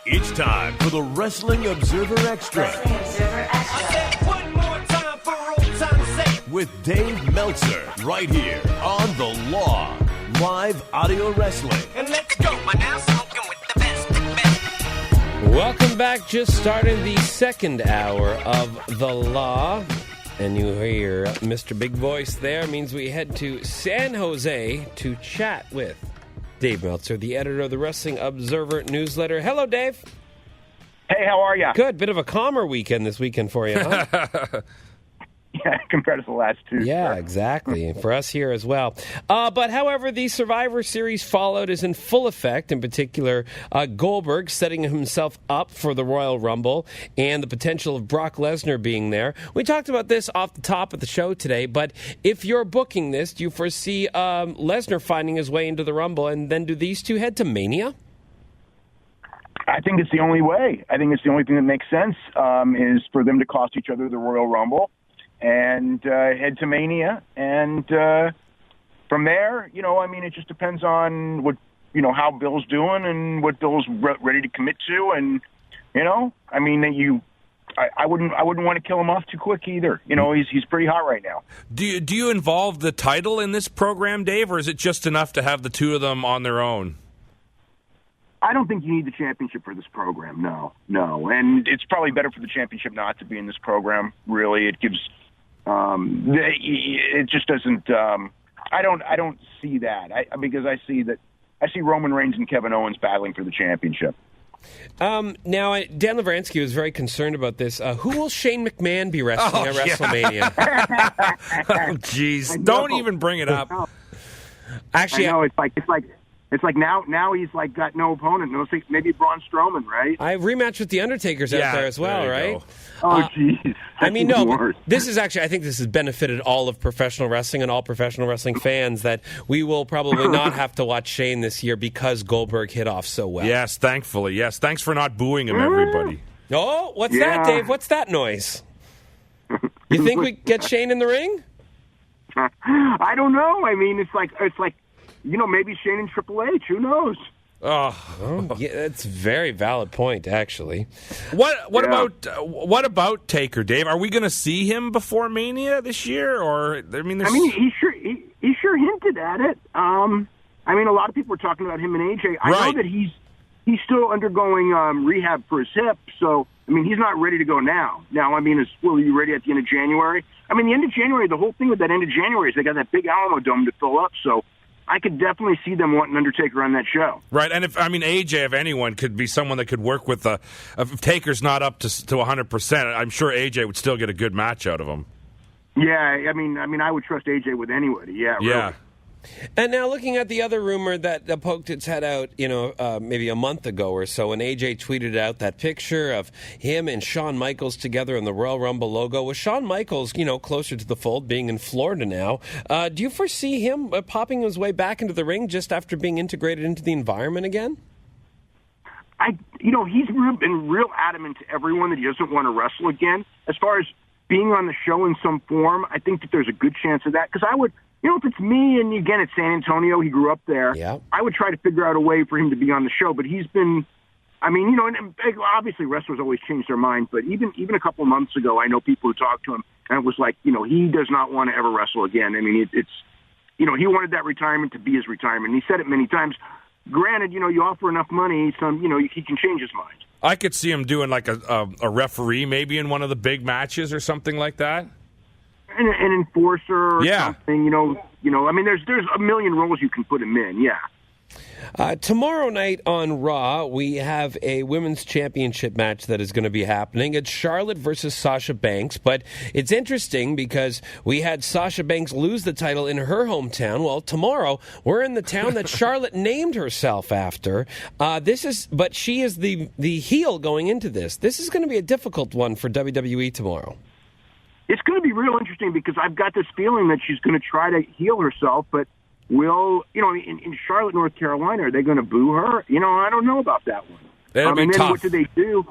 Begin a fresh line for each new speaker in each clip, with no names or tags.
It's time for the Wrestling Observer Extra.
I said one more time for old time's sake.
With Dave Meltzer, right here on The Law. Live audio wrestling.
And let's go. We're now smoking with the best.
Welcome back. Just started the second hour of The Law. And you hear Mr. Big Voice there. Means we head to San Jose to chat with Dave Meltzer, the editor of the Wrestling Observer newsletter. Hello, Dave.
Hey, how are you?
Good. Bit of a calmer weekend this weekend for you, huh?
Yeah, compared to the last two.
Yeah, exactly. For us here as well. But, however, the Survivor Series fallout is in full effect. In particular, Goldberg setting himself up for the Royal Rumble and the potential of Brock Lesnar being there. We talked about this off the top of the show today, but if you're booking this, do you foresee Lesnar finding his way into the Rumble, and then do these two head to Mania?
I think it's the only way. I think it's the only thing that makes sense is for them to cost each other the Royal Rumble and head to Mania. And from there, it just depends on what, how Bill's doing and what Bill's ready to commit to. And, I wouldn't want to kill him off too quick either. He's pretty hot right now.
Do you involve the title in this program, Dave, or is it just enough to have the two of them on their own?
I don't think you need the championship for this program. No. And it's probably better for the championship not to be in this program. Really, it gives. It just doesn't. I don't see that. Because I see Roman Reigns and Kevin Owens battling for the championship.
Now, Dan Lavransky was very concerned about this. Who will Shane McMahon be wrestling at WrestleMania?
Oh, jeez. Don't even bring it up.
Actually,
I know, it's like now he's like got no opponent. No, maybe Braun Strowman, right?
I rematched with the Undertaker's out there as well, right?
Go. Oh, jeez.
This is actually, I think this has benefited all of professional wrestling and all professional wrestling fans that we will probably not have to watch Shane this year because Goldberg hit off so well.
Yes, thankfully. Yes, thanks for not booing him, everybody.
Oh, what's that, Dave? What's that noise? You think we get Shane in the ring?
I don't know. It's like. Maybe Shane and Triple H. Who knows?
Oh, yeah, that's a very valid point, actually.
What about Taker, Dave? Are we going to see him before Mania this year?
He sure hinted at it. A lot of people were talking about him and AJ. I know that he's still undergoing rehab for his hip, so he's not ready to go now. Will he be ready at the end of January? The end of January. The whole thing with that end of January is they got that big Alamo Dome to fill up, so. I could definitely see them wanting Undertaker on that show.
Right, and AJ, if anyone, could be someone that could work with if Taker's not up to 100%, I'm sure AJ would still get a good match out of him.
Yeah, I would trust AJ with anybody. Yeah, really.
Yeah.
And now looking at the other rumor that poked its head out, maybe a month ago or so, when AJ tweeted out that picture of him and Shawn Michaels together in the Royal Rumble logo. With Shawn Michaels, closer to the fold, being in Florida now, do you foresee him popping his way back into the ring just after being integrated into the environment again?
He's been real adamant to everyone that he doesn't want to wrestle again. As far as being on the show in some form, I think that there's a good chance of that. Because I would, if it's me, and again, it's San Antonio, he grew up there,
yeah. I
would try to figure out a way for him to be on the show. But he's been, and obviously wrestlers always change their mind. But even a couple of months ago, I know people who talked to him, and it was like, he does not want to ever wrestle again. It's he wanted that retirement to be his retirement. And he said it many times. Granted, you offer enough money, he can change his mind.
I could see him doing like a referee maybe in one of the big matches or something like that.
An enforcer or
yeah.
something, there's a million roles you can put him in, yeah.
Tomorrow night on Raw, we have a women's championship match that is going to be happening. It's Charlotte versus Sasha Banks, but it's interesting because we had Sasha Banks lose the title in her hometown. Well, tomorrow, we're in the town that Charlotte named herself after. But she is the heel going into this. This is going to be a difficult one for WWE tomorrow.
It's going to be real interesting because I've got this feeling that she's going to try to heal herself, but in Charlotte, North Carolina, are they going to boo her? I don't know about that one.
That'll be
and then
tough.
What do they do?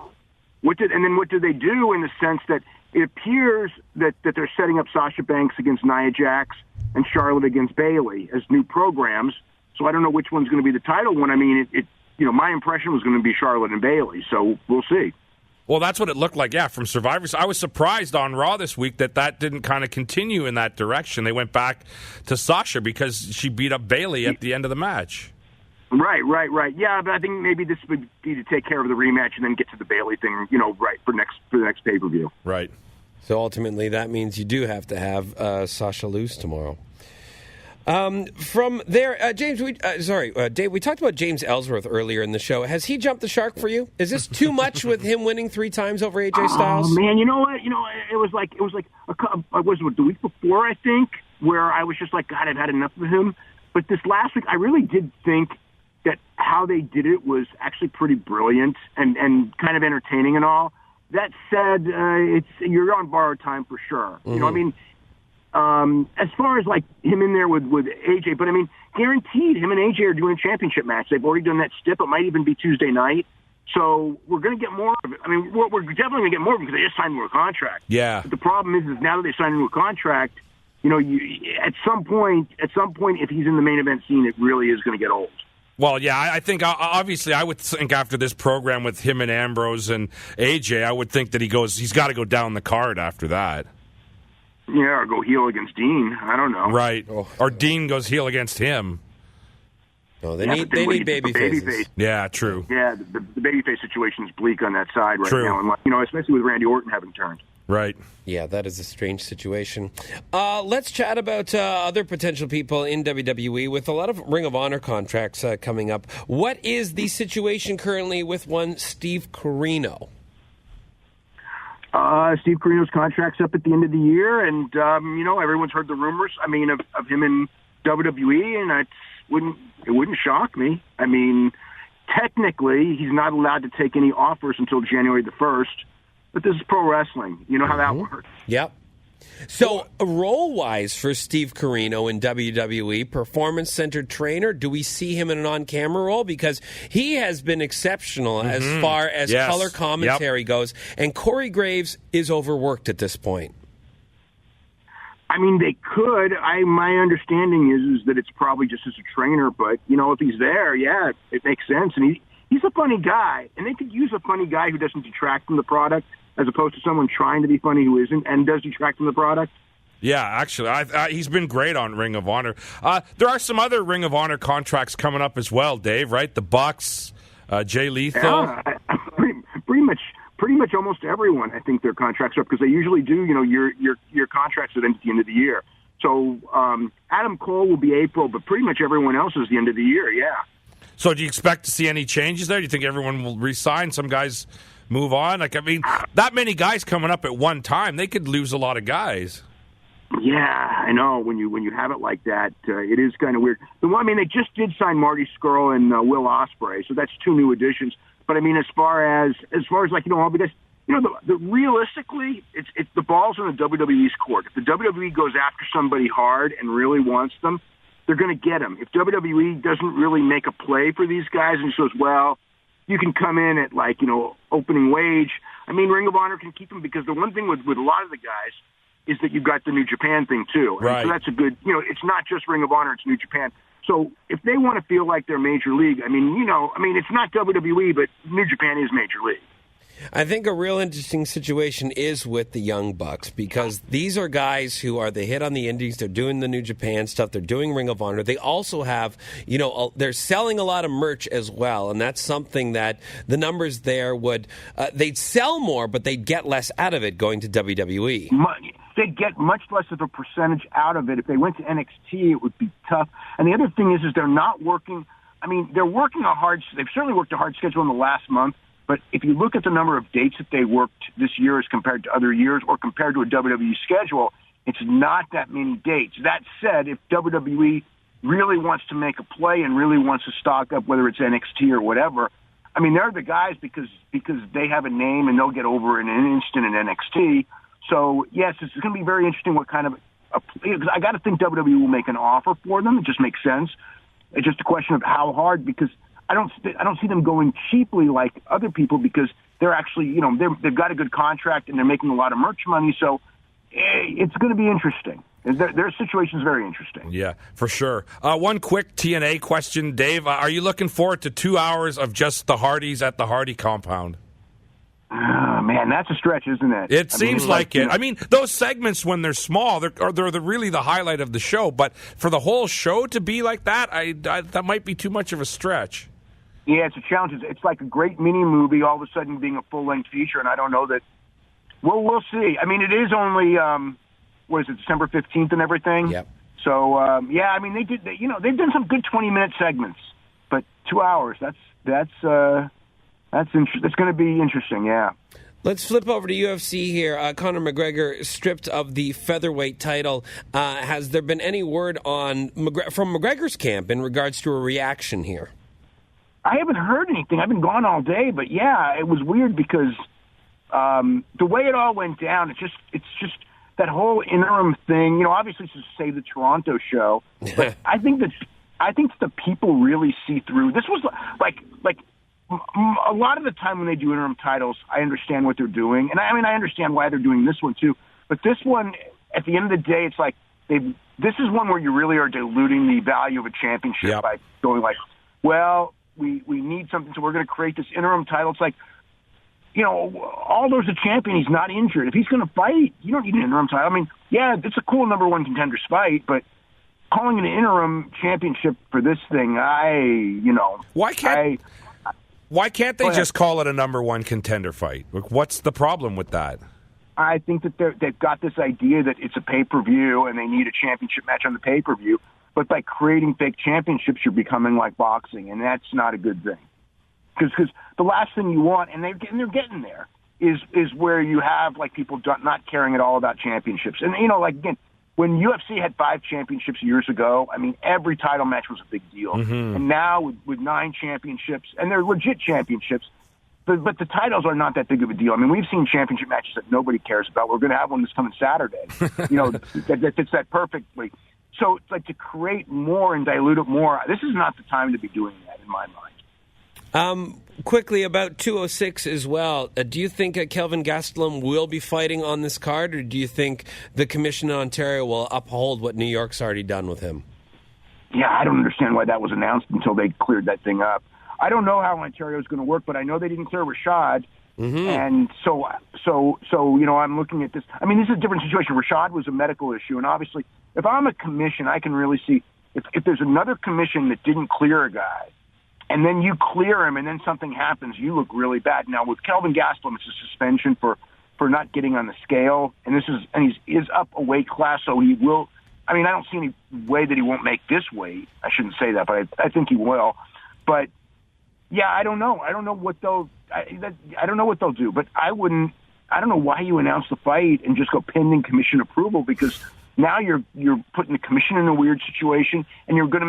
What do they do in the sense that it appears that they're setting up Sasha Banks against Nia Jax and Charlotte against Bayley as new programs. So I don't know which one's going to be the title one. my impression was going to be Charlotte and Bayley, so we'll see.
Well, that's what it looked like, yeah, from Survivors. I was surprised on Raw this week that didn't kind of continue in that direction. They went back to Sasha because she beat up Bayley at the end of the match.
Right. Yeah, but I think maybe this would be to take care of the rematch and then get to the Bayley thing, right, for the next pay-per-view.
Right.
So ultimately, that means you do have to have Sasha lose tomorrow. From there, James, Dave, we talked about James Ellsworth earlier in the show. Has he jumped the shark for you? Is this too much with him winning 3 times over AJ Styles?
Oh, man, you know what? It was like the week before, I think, where I was just like, God, I've had enough of him. But this last week, I really did think that how they did it was actually pretty brilliant and kind of entertaining and all. That said, you're on borrowed time for sure.
Mm-hmm.
As far as like him in there with AJ, but guaranteed him and AJ are doing a championship match. They've already done that stip. It might even be Tuesday night. So we're going to get more of it. We're definitely going to get more of it because they just signed into a contract.
Yeah.
But the problem is now that they signed into a contract, at some point, if he's in the main event scene, it really is going to get old.
Well, yeah, I think obviously I would think after this program with him and Ambrose and AJ, I would think that he's got to go down the card after that.
Yeah, or go heel against Dean. I don't know.
Right. Or Dean goes heel against him.
No, they need baby faces.
Yeah, true.
Yeah, the babyface situation is bleak on that side right
true.
now, and especially with Randy Orton having turned.
Right.
Yeah, that is a strange situation. Let's chat about other potential people in WWE with a lot of Ring of Honor contracts coming up. What is the situation currently with one Steve Corino?
Steve Corino's contract's up at the end of the year, and everyone's heard the rumors. Of him in WWE, and it wouldn't shock me. Technically, he's not allowed to take any offers until January the 1st. But this is pro wrestling. You know how that works.
Yep. So, role-wise for Steve Corino in WWE, performance-centered trainer, do we see him in an on-camera role? Because he has been exceptional as far as color commentary goes, and Corey Graves is overworked at this point.
They could. My understanding is that it's probably just as a trainer, but, if he's there, yeah, it makes sense. And he's a funny guy, and they could use a funny guy who doesn't detract from the product, as opposed to someone trying to be funny who isn't and does detract from the product.
Yeah, actually, he's been great on Ring of Honor. There are some other Ring of Honor contracts coming up as well, Dave, right? The Bucks, Jay Lethal.
Yeah, pretty much almost everyone, I think their contracts are up because they usually do, your contracts at the end of the year. So Adam Cole will be April, but pretty much everyone else is the end of the year, yeah.
So do you expect to see any changes there? Do you think everyone will re-sign? Some guys move on? That many guys coming up at one time, they could lose a lot of guys.
Yeah, I know. When you have it like that, it is kind of weird. They just did sign Marty Scurll and Will Ospreay, so that's 2 new additions. But as far as all the guys, realistically, it's the ball's in the WWE's court. If the WWE goes after somebody hard and really wants them, they're going to get them. If WWE doesn't really make a play for these guys and says, well, you can come in at opening wage. Ring of Honor can keep them because the one thing with a lot of the guys is that you've got the New Japan thing too.
Right.
So that's a good, it's not just Ring of Honor, it's New Japan. So if they want to feel like they're major league, it's not WWE, but New Japan is major league.
I think a real interesting situation is with the Young Bucks because these are guys who are the hit on the indies. They're doing the New Japan stuff. They're doing Ring of Honor. They also have, they're selling a lot of merch as well, and that's something that the numbers there would, they'd sell more, but they'd get less out of it going to WWE.
They'd get much less of a percentage out of it. If they went to NXT, it would be tough. And the other thing is they're not working. They're working they've certainly worked a hard schedule in the last month. But if you look at the number of dates that they worked this year as compared to other years or compared to a WWE schedule, it's not that many dates. That said, if WWE really wants to make a play and really wants to stock up, whether it's NXT or whatever, they're the guys because they have a name and they'll get over in an instant in NXT. So, yes, it's going to be very interesting what kind of because I got to think WWE will make an offer for them. It just makes sense. It's just a question of how hard because I don't see them going cheaply like other people because they're actually, they've got a good contract and they're making a lot of merch money. So it's going to be interesting. Their situation is very interesting.
Yeah, for sure. One quick TNA question, Dave. Are you looking forward to 2 hours of just the Hardys at the Hardy compound?
Man, that's a stretch, isn't it?
It seems like it. I mean, those segments, when they're small, they're really the highlight of the show. But for the whole show to be like that, that might be too much of a stretch.
Yeah, it's a challenge. It's like a great mini movie all of a sudden being a full-length feature, and I don't know that. Well, we'll see. I mean, it is only what is it, December 15th and everything.
Yep.
So I mean, they've done some good 20-minute segments, but 2 hours. That's going to be interesting. Yeah.
Let's flip over to UFC here. Conor McGregor stripped of the featherweight title. Has there been any word from McGregor's camp in regards to a reaction here?
I haven't heard anything. I've been gone all day, but yeah, it was weird because the way it all went down, it's just that whole interim thing. You know, obviously it's to save the Toronto show, but I think the people really see through. This was like a lot of the time when they do interim titles, I understand what they're doing, and I mean I understand why they're doing this one too. But this one, at the end of the day, it's like this is one where you really are diluting the value of a championship by going like, well, we need something, so we're going to create this interim title. It's like, you know, Aldo's a champion. He's not injured. If he's going to fight, you don't need an interim title. I mean, yeah, it's a cool number one contenders fight, but calling it an interim championship for this thing,
Why can't they just call it a number one contender fight? What's the problem with that?
I think that they've got this idea that it's a pay-per-view and they need a championship match on the pay-per-view. But by creating fake championships, you're becoming like boxing, and that's not a good thing. Because the last thing you want, and they're getting there, is where you have like people not caring at all about championships. And you know, like again, when UFC had 5 championships years ago, I mean, every title match was a big deal. Mm-hmm. And now with 9 championships, and they're legit championships, but the titles are not that big of a deal. I mean, we've seen championship matches that nobody cares about. We're going to have one this coming Saturday. You know, that fits that perfectly. So it's like to create more and dilute it more. This is not the time to be doing that, in my mind.
Quickly, about 206 as well. Do you think Kelvin Gastelum will be fighting on this card, or do you think the Commission in Ontario will uphold what New York's already done with him?
Yeah, I don't understand why that was announced until they cleared that thing up. I don't know how Ontario is going to work, but I know they didn't clear Rashad. Mm-hmm. And so, you know, I'm looking at this. I mean, this is a different situation. Rashad was a medical issue, and obviously, if I'm a commission, I can really see if there's another commission that didn't clear a guy, and then you clear him, and then something happens, you look really bad. Now, with Kelvin Gastelum, it's a suspension for not getting on the scale, and he is up a weight class, so he will. I mean, I don't see any way that he won't make this weight. I shouldn't say that, but I think he will. But yeah, I don't know. I don't know what they'll. I don't know what they'll do. But I wouldn't. I don't know why you announce the fight and just go pending commission approval, because now you're putting the commission in a weird situation, and you can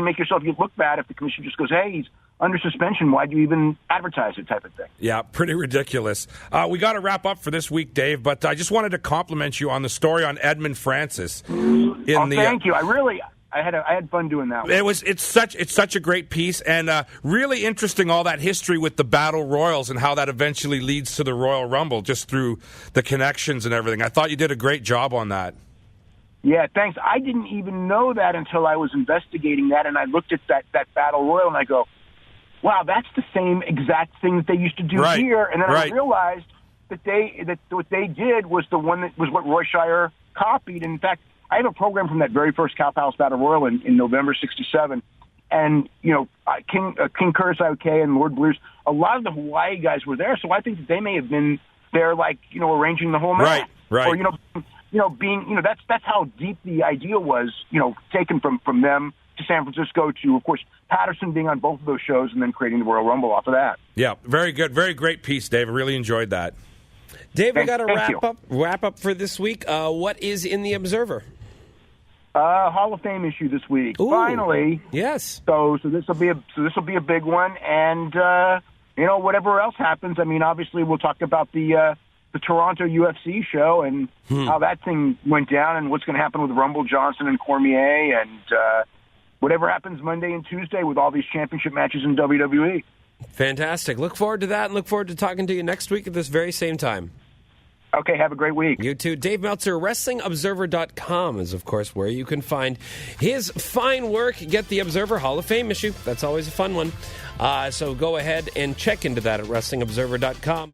make yourself look bad if the commission just goes, hey, he's under suspension. Why do you even advertise it, type of thing? Yeah,
pretty ridiculous. We got to wrap up for this week, Dave, but I just wanted to compliment you on the story on Edmund Francis.
Thank you. I had fun doing that one.
It's such a great piece, and really interesting, all that history with the Battle Royals and how that eventually leads to the Royal Rumble, just through the connections and everything. I thought you did a great job on that.
Yeah, thanks. I didn't even know that until I was investigating that, and I looked at that Battle Royal, and I go, wow, that's the same exact thing that they used to do here. And then I realized that what they did was the one that was what Roy Shire copied. And in fact, I have a program from that very first Cow Palace Battle Royal in November '67, and you know, King Curtis IOK and Lord Blues, a lot of the Hawaii guys were there, so I think that they may have been there, like, you know, arranging the whole match,
right?
Or that's how deep the idea was, you know, taken from them to San Francisco to, of course, Patterson being on both of those shows and then creating the Royal Rumble off of that.
Yeah, very good, very great piece, Dave. I really enjoyed that.
Dave, we got to wrap up for this week. What is in the Observer?
Hall of Fame issue this week.
Ooh,
finally.
Yes.
So this will be a big one, and you know, whatever else happens. I mean, obviously, we'll talk about the Toronto UFC show and how that thing went down, and what's going to happen with Rumble Johnson and Cormier, and whatever happens Monday and Tuesday with all these championship matches in WWE.
Fantastic. Look forward to that, and look forward to talking to you next week at this very same time.
Okay, have a great week.
You too. Dave Meltzer, WrestlingObserver.com is, of course, where you can find his fine work. Get the Observer Hall of Fame issue. That's always a fun one. So go ahead and check into that at WrestlingObserver.com.